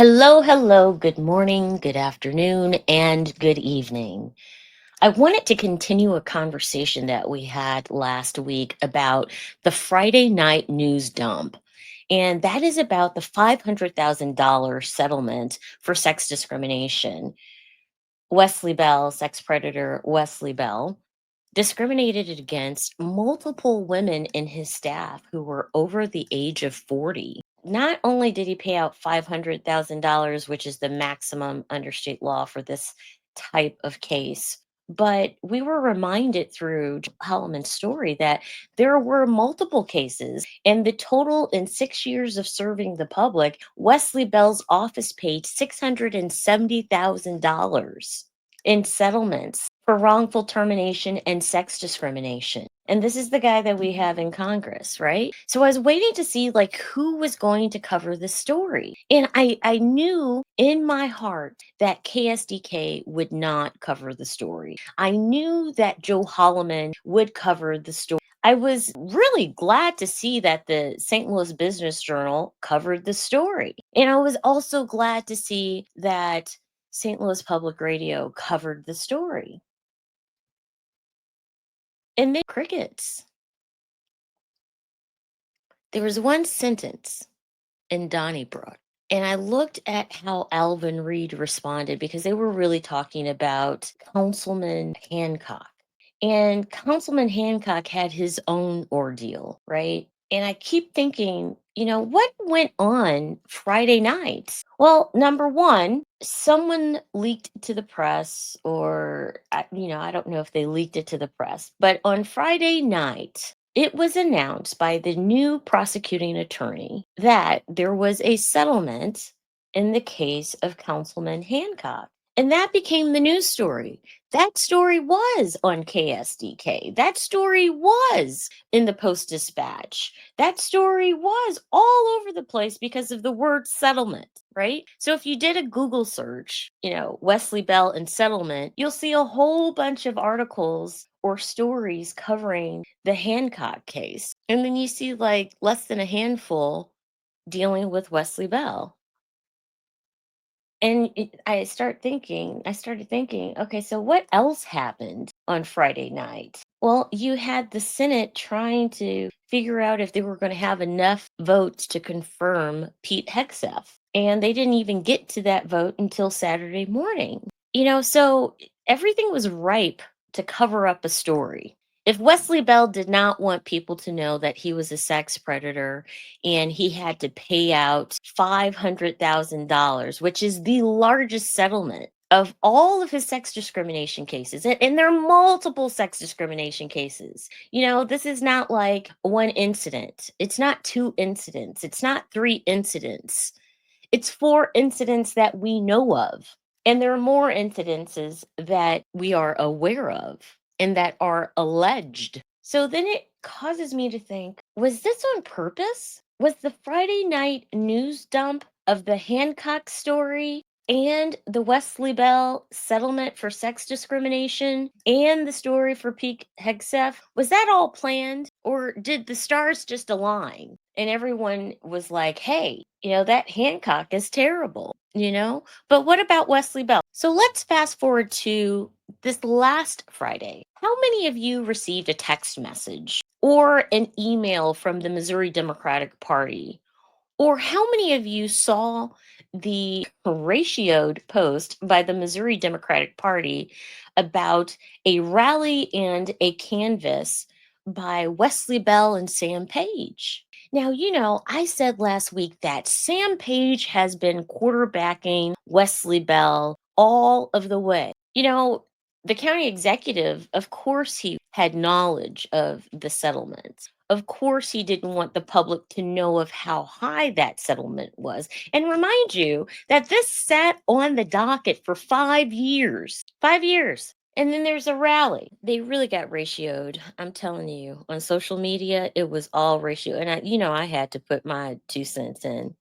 Hello, hello, good morning, good afternoon, and good evening. I wanted to continue a conversation that we had last week about the Friday night news dump. And that is about the $500,000 settlement for sex discrimination. Wesley Bell, sex predator Wesley Bell, discriminated against multiple women in his staff who were over the age of 40. Not only did he pay out $500,000, which is the maximum under state law for this type of case, but we were reminded through Holloman's story that there were multiple cases, and the total in 6 years of serving the public, Wesley Bell's office paid $670,000 in settlements for wrongful termination and sex discrimination. And this is the guy that we have in Congress, right? So I was waiting to see like who was going to cover the story. And I knew in my heart that KSDK would not cover the story. I knew that Joe Holloman would cover the story. I was really glad to see that the St. Louis Business Journal covered the story. And I was also glad to see that St. Louis Public Radio covered the story. And then crickets. There was one sentence in Donnybrook, and I looked at how Alvin Reed responded because they were really talking about Councilman Hancock. And Councilman Hancock had his own ordeal, right? And I keep thinking, what went on Friday night? Well, number one, someone leaked to the press, or, I don't know if they leaked it to the press, but on Friday night, it was announced by the new prosecuting attorney that there was a settlement in the case of Councilman Hancock. And that became the news story. That story was on KSDK. That story was in the Post Dispatch. That story was all over the place because of the word settlement, right? So if you did a Google search, Wesley Bell and settlement, you'll see a whole bunch of articles or stories covering the Hancock case. And then you see like less than a handful dealing with Wesley Bell. And I started thinking, okay, so what else happened on Friday night? Well, you had the Senate trying to figure out if they were going to have enough votes to confirm Pete Hegseth. And they didn't even get to that vote until Saturday morning. So everything was ripe to cover up a story. If Wesley Bell did not want people to know that he was a sex predator and he had to pay out $500,000, which is the largest settlement of all of his sex discrimination cases. And there are multiple sex discrimination cases. This is not like one incident, it's not two incidents, it's not three incidents. It's four incidents that we know of. And there are more incidences that we are aware of and that are alleged. So then it causes me to think, was this on purpose? Was the Friday night news dump of the Hancock story and the Wesley Bell settlement for sex discrimination and the story for Pete Hegseth, was that all planned? Or did the stars just align and everyone was like, hey, that Hancock is terrible? But what about Wesley Bell? So let's fast forward to this last Friday. How many of you received a text message or an email from the Missouri Democratic Party? Or how many of you saw the ratioed post by the Missouri Democratic Party about a rally and a canvas by Wesley Bell and Sam Page? Now, I said last week that Sam Page has been quarterbacking Wesley Bell all of the way. The county executive, of course, he had knowledge of the settlements. Of course, he didn't want the public to know of how high that settlement was. And remind you that this sat on the docket for 5 years. 5 years. And then there's a rally. They really got ratioed. I'm telling you, on social media, it was all ratio. And I had to put my 2 cents in.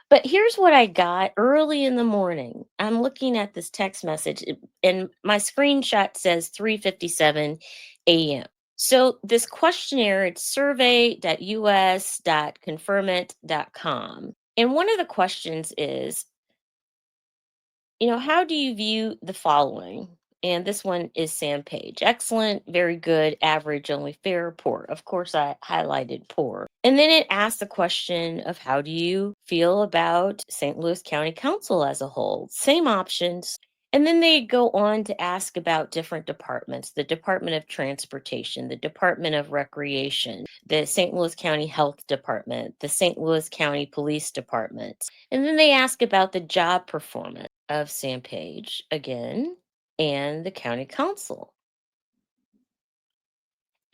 But here's what I got early in the morning. I'm looking at this text message, and my screenshot says 3:57 a.m. So this questionnaire, it's survey.us.confirmant.com. And one of the questions is, How do you view the following? And this one is Sam Page. Excellent, very good, average, only fair, poor. Of course, I highlighted poor. And then it asks the question of how do you feel about St. Louis County Council as a whole? Same options. And then they go on to ask about different departments: the Department of Transportation, the Department of Recreation, the St. Louis County Health Department, the St. Louis County Police Department. And then they ask about the job performance of Sam Page again and the county council.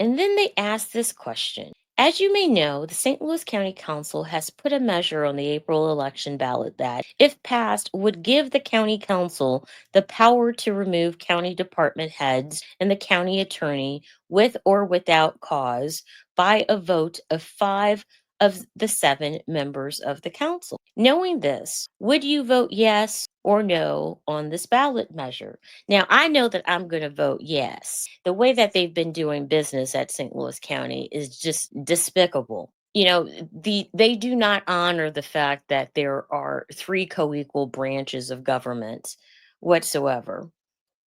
And then they ask this question. As you may know, the St. Louis County Council has put a measure on the April election ballot that, if passed, would give the county council the power to remove county department heads and the county attorney with or without cause by a vote of 5 of the 7 members of the council. Knowing this, would you vote yes or no on this ballot measure? Now, I know that I'm going to vote yes. The way that they've been doing business at St. Louis County is just despicable. They do not honor the fact that there are 3 co-equal branches of government whatsoever.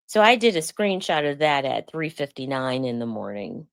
So I did a screenshot of that at 3:59 in the morning.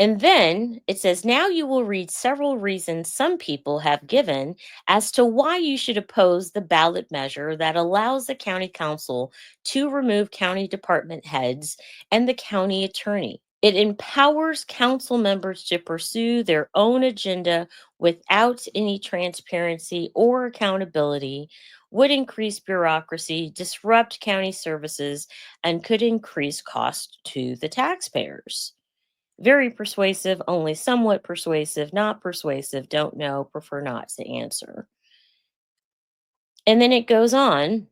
And then it says, now you will read several reasons some people have given as to why you should oppose the ballot measure that allows the county council to remove county department heads and the county attorney. It empowers council members to pursue their own agenda without any transparency or accountability, would increase bureaucracy, disrupt county services, and could increase cost to the taxpayers. Very persuasive, only somewhat persuasive, not persuasive, don't know, prefer not to answer. And then it goes on.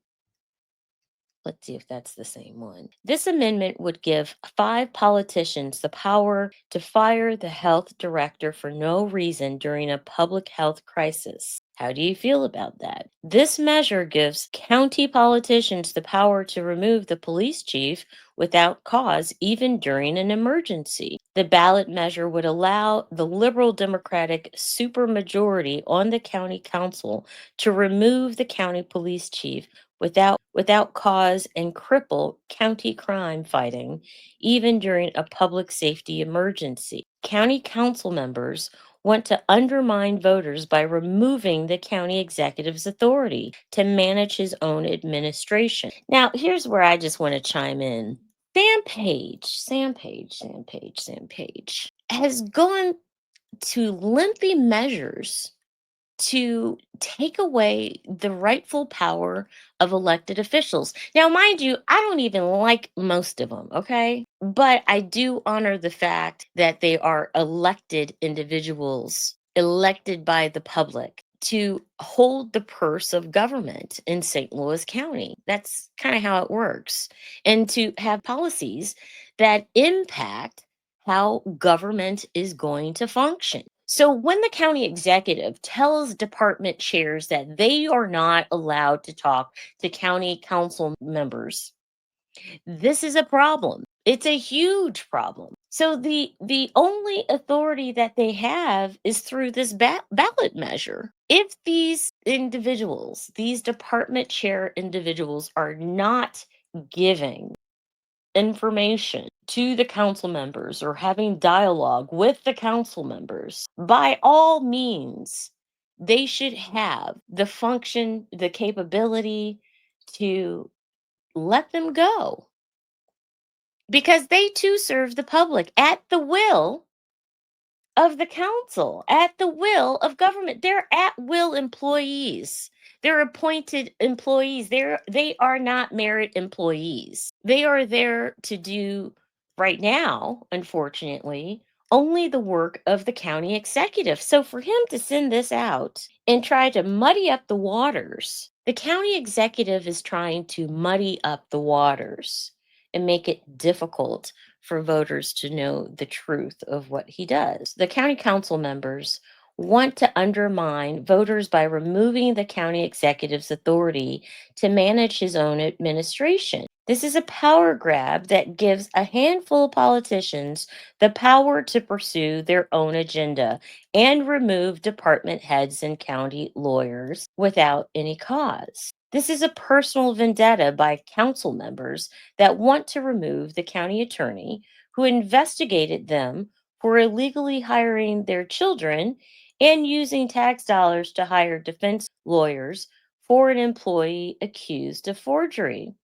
Let's see if that's the same one. This amendment would give 5 politicians the power to fire the health director for no reason during a public health crisis. How do you feel about that? This measure gives county politicians the power to remove the police chief without cause, even during an emergency. The ballot measure would allow the liberal Democratic supermajority on the county council to remove the county police chief without cause and cripple county crime fighting, even during a public safety emergency. County council members want to undermine voters by removing the county executive's authority to manage his own administration. Now, here's where I just want to chime in. Sam Page has gone to lengthy measures to take away the rightful power of elected officials. Now, mind you, I don't even like most of them, okay? But I do honor the fact that they are elected individuals, elected by the public to hold the purse of government in St. Louis County. That's kind of how it works. And to have policies that impact how government is going to function. So when the county executive tells department chairs that they are not allowed to talk to county council members, this is a problem. It's a huge problem. So the only authority that they have is through this ballot measure. If these individuals, these department chair individuals, are not giving information to the council members or having dialogue with the council members, by all means, they should have the function, the capability to let them go because they too serve the public at the will of the council, at the will of government. They're at will employees. They're appointed employees. They are not merit employees. They are there to do right now, unfortunately, only the work of the county executive. So for him to send this out and try to muddy up the waters, the county executive is trying to muddy up the waters and make it difficult for voters to know the truth of what he does. The county council members want to undermine voters by removing the county executive's authority to manage his own administration. This is a power grab that gives a handful of politicians the power to pursue their own agenda and remove department heads and county lawyers without any cause. This is a personal vendetta by council members that want to remove the county attorney who investigated them for illegally hiring their children and using tax dollars to hire defense lawyers for an employee accused of forgery.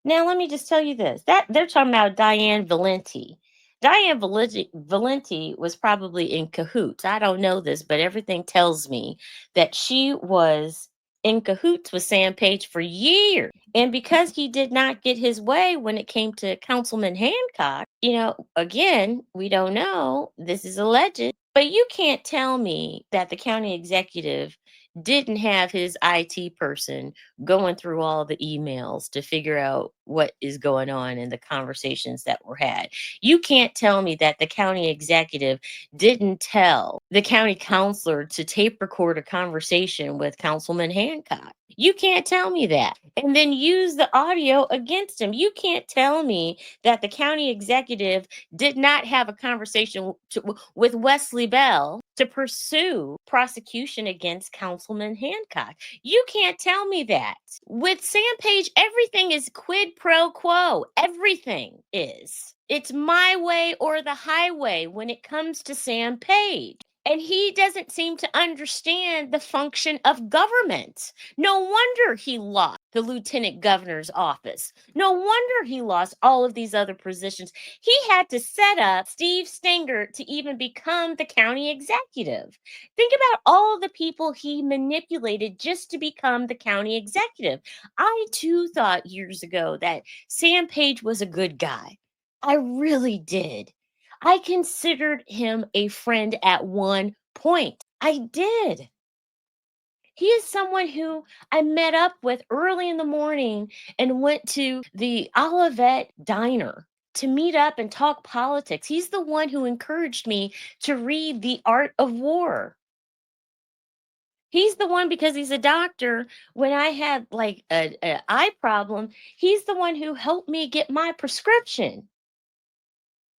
Now, let me just tell you this. That they're talking about Diane Valenti. Valenti was probably in cahoots. I don't know this, but everything tells me that she was in cahoots with Sam Page for years. And because he did not get his way when it came to Councilman Hancock, again, we don't know. This is alleged. But you can't tell me that the county executive didn't have his IT person going through all the emails to figure out what is going on in the conversations that were had. You can't tell me that the county executive didn't tell the county counselor to tape record a conversation with Councilman Hancock. You can't tell me that. And then use the audio against him. You can't tell me that the county executive did not have a conversation with Wesley Bell to pursue prosecution against Councilman Hancock. You can't tell me that. With Sam Page, everything is quid pro quo. Everything is. It's my way or the highway when it comes to Sam Page. And he doesn't seem to understand the function of government. No wonder he lost the lieutenant governor's office. No wonder he lost all of these other positions. He had to set up Steve Stenger to even become the county executive. Think about all the people he manipulated just to become the county executive. I too thought years ago that Sam Page was a good guy. I really did. I considered him a friend at one point. I did. He is someone who I met up with early in the morning and went to the Olivet Diner to meet up and talk politics. He's the one who encouraged me to read The Art of War. He's the one because he's a doctor. When I had like a eye problem, he's the one who helped me get my prescription.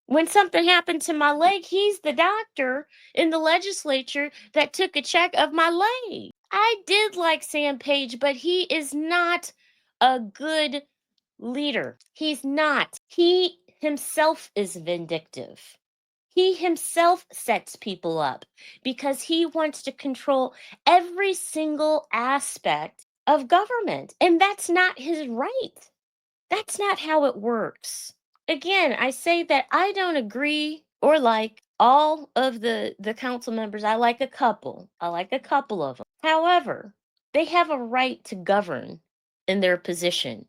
When something happened to my leg, he's the doctor in the legislature that took a check of my leg. I did like Sam Page, but he is not a good leader. He's not. He himself is vindictive. He himself sets people up because he wants to control every single aspect of government. And that's not his right. That's not how it works. Again, I say that I don't agree or like all of the council members. I like a couple. I like a couple of them. However, they have a right to govern in their position.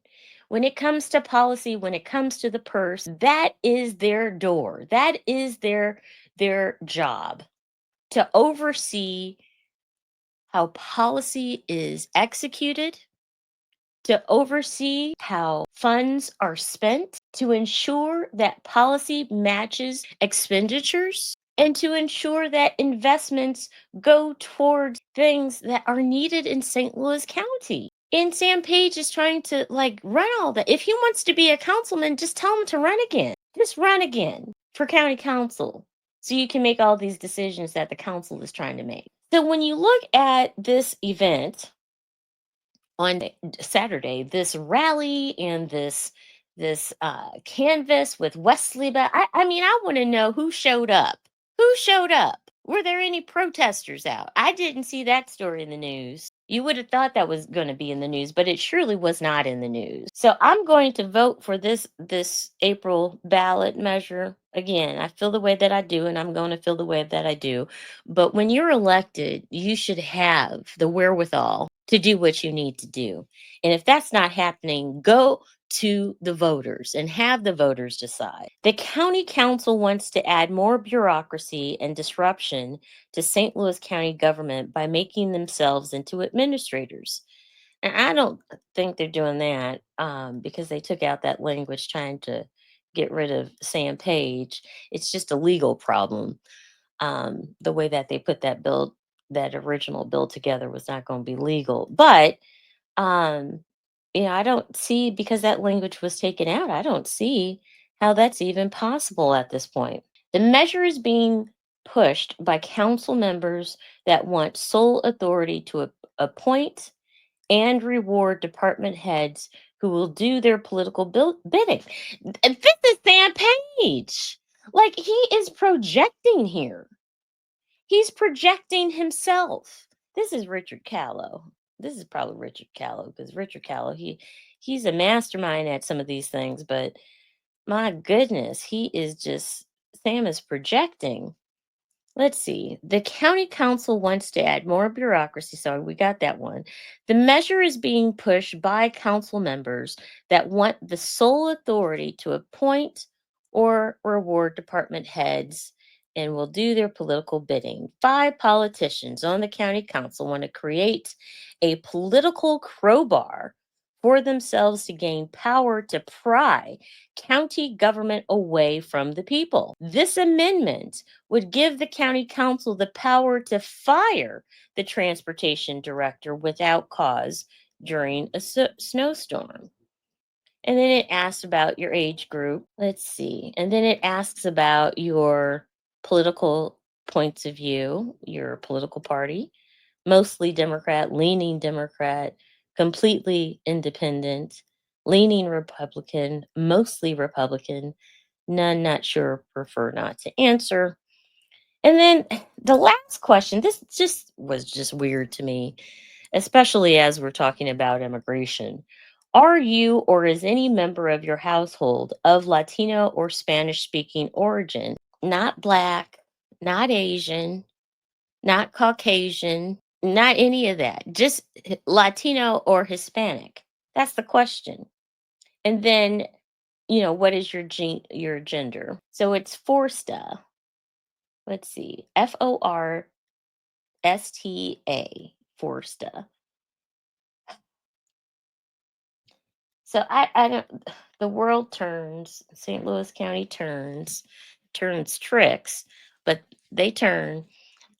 When it comes to policy, when it comes to the purse, that is their door. That is their job to oversee how policy is executed, to oversee how funds are spent, to ensure that policy matches expenditures, and to ensure that investments go towards things that are needed in St. Louis County. And Sam Page is trying to like run all that. If he wants to be a councilman, just tell him to run again. Just run again for county council so you can make all these decisions that the council is trying to make. So when you look at this event, on Saturday, this rally and this canvas with Wesley Bell. I mean, I want to know who showed up. Who showed up? Were there any protesters out? I didn't see that story in the news. You would have thought that was going to be in the news, but it surely was not in the news. So I'm going to vote for this April ballot measure. Again, I feel the way that I do, and I'm going to feel the way that I do. But when you're elected, you should have the wherewithal to do what you need to do. And if that's not happening, go to the voters and have the voters decide. The county council wants to add more bureaucracy and disruption to St. Louis County government by making themselves into administrators. And I don't think they're doing that because they took out that language trying to get rid of Sam Page. It's just a legal problem. The way that they put that original bill together was not going to be legal. But um, I don't see because that language was taken out. I don't see how that's even possible at this point. The measure is being pushed by council members that want sole authority to appoint and reward department heads who will do their political bidding. This is Sam Page. Like, he is projecting here. He's projecting himself. This is Richard Callow. This is probably Richard Callow, because Richard Callow, he's a mastermind at some of these things, but my goodness, he is just Sam is projecting. Let's see. The county council wants to add more bureaucracy. Sorry, we got that one. The measure is being pushed by council members that want the sole authority to appoint or reward department heads and will do their political bidding. 5 politicians on the county council want to create a political crowbar for themselves to gain power to pry county government away from the people. This amendment would give the county council the power to fire the transportation director without cause during a snowstorm. And then it asks about your age group. Let's see. And then it asks about your political points of view, your political party, mostly Democrat, leaning Democrat, completely independent, leaning Republican, mostly Republican, none not sure, prefer not to answer. And then the last question, this just was just weird to me, especially as we're talking about immigration. Are you or is any member of your household of Latino or Spanish speaking origin? Not Black, not Asian, not Caucasian, not any of that. Just Latino or Hispanic. That's the question. And then, what is your gender? So it's Forsta. Let's see. Forsta. Forsta. So I don't the world turns, St. Louis County turns tricks, but they turn.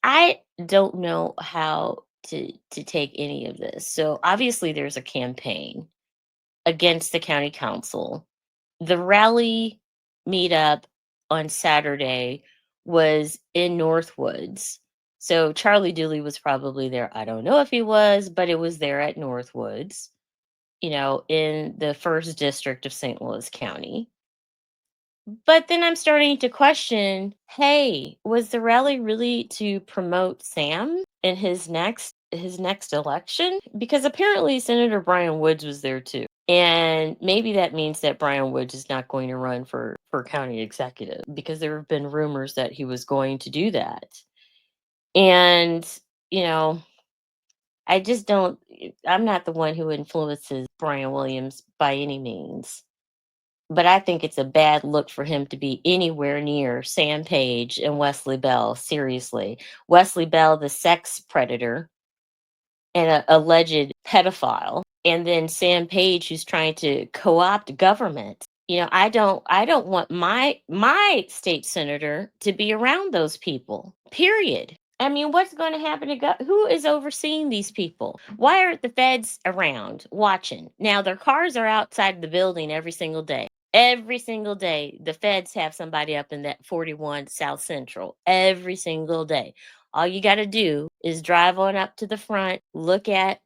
I don't know how to take any of this. So obviously there's a campaign against the county council. The rally meetup on Saturday was in Northwoods. So Charlie Dooley was probably there. I don't know if he was, but it was there at Northwoods, in the first district of St. Louis County. But then I'm starting to question, hey, was the rally really to promote Sam in his next election? Because apparently Senator Brian Woods was there too. And maybe that means that Brian Woods is not going to run for county executive, because there have been rumors that he was going to do that. And, you know, I just don't I'm not the one who influences Brian Williams by any means. But I think it's a bad look for him to be anywhere near Sam Page and Wesley Bell. Seriously. Wesley Bell, the sex predator and a alleged pedophile, and then Sam Page, who's trying to co-opt government. I don't want my state senator to be around those people. Period. I mean, what's going to happen to who is overseeing these people? Why aren't the feds around watching? Now their cars are outside the building every single day. Every single day, the feds have somebody up in that 41 South Central every single day. All you got to do is drive on up to the front, look at,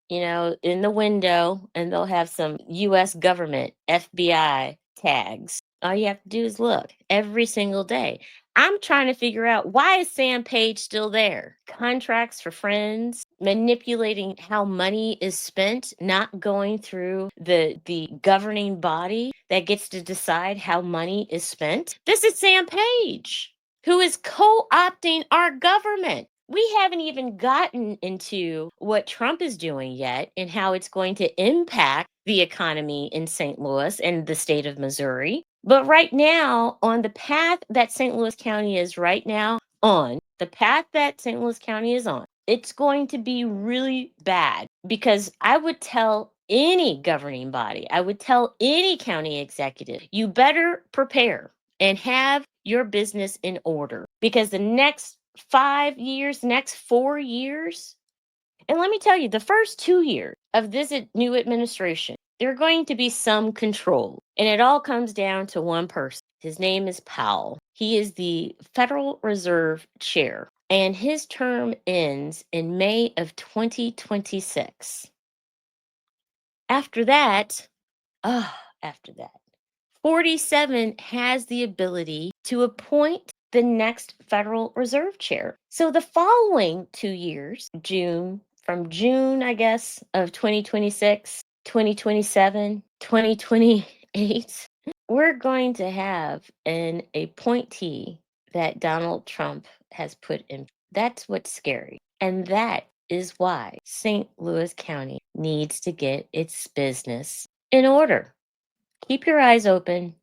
in the window, and they'll have some US government FBI tags. All you have to do is look every single day. I'm trying to figure out, why is Sam Page still there? Contracts for friends, manipulating how money is spent, not going through the governing body that gets to decide how money is spent. This is Sam Page, who is co-opting our government. We haven't even gotten into what Trump is doing yet and how it's going to impact the economy in St. Louis and the state of Missouri. But right now, on the path that St. Louis County is right now on, the path that St. Louis County is on, it's going to be really bad, because I would tell any governing body, I would tell any county executive, you better prepare and have your business in order, because the next 5 years, next 4 years, and let me tell you, the first 2 years of this new administration, there are going to be some control. And it all comes down to one person. His name is Powell. He is the Federal Reserve Chair, and his term ends in May of 2026. After that, after that, 47 has the ability to appoint the next Federal Reserve chair. So the following 2 years, from June, I guess, of 2026, 2027, 2028, we're going to have an appointee that Donald Trump has put in. That's what's scary. And that is why St. Louis County needs to get its business in order. Keep your eyes open,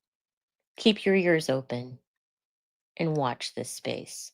keep your ears open, and watch this space.